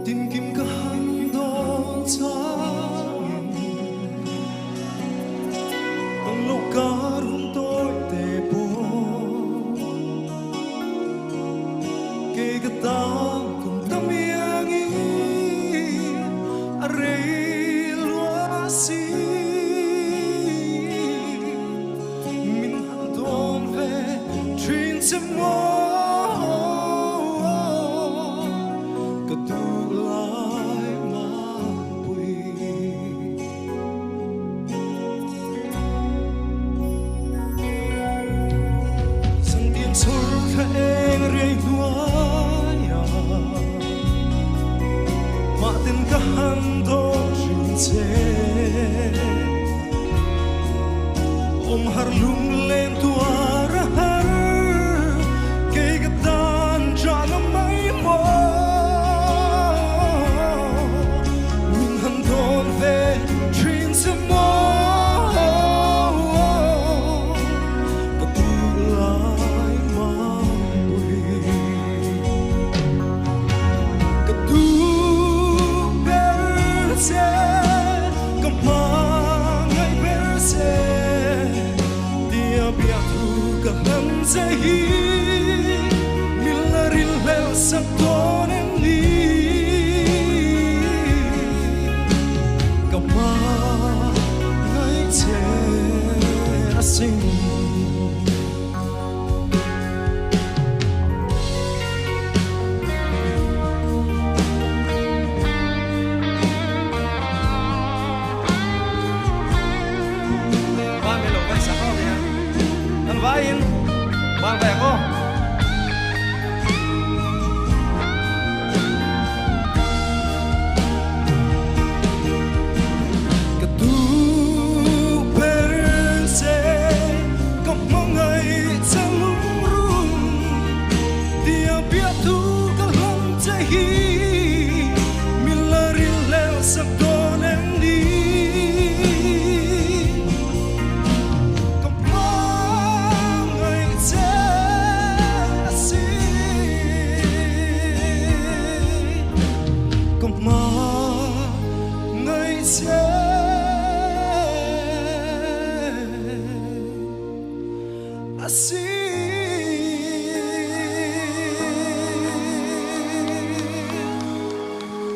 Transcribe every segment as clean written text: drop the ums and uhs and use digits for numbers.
tìm kiếm cả hành động chẳng bằng lúc cả rung tôi tê bố kể cả ta cùng tâm yêu nghĩ ở đây loa xí mình hẳn đón về chuyện chấm mơ Hang đô rừng chê ôm har lung lên tua ra har cây cái tan cho nó mấy mơ mình hằng đón về chuyện sẽ mơ có tu lại mang bụi có tu Zahi milarin lel sakon ni kama ngai che asing ba melo vai sakon ya nan vain mang về không? Cả tu perse có mong ngày chẳng lung rung dia biết tu cả lòng trái milari leo sắc đón em đi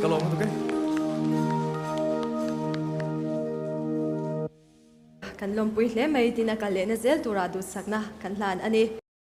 Kalau untuk kan lompui hle mai tina ka le na zel tura du sakna kan hlan ani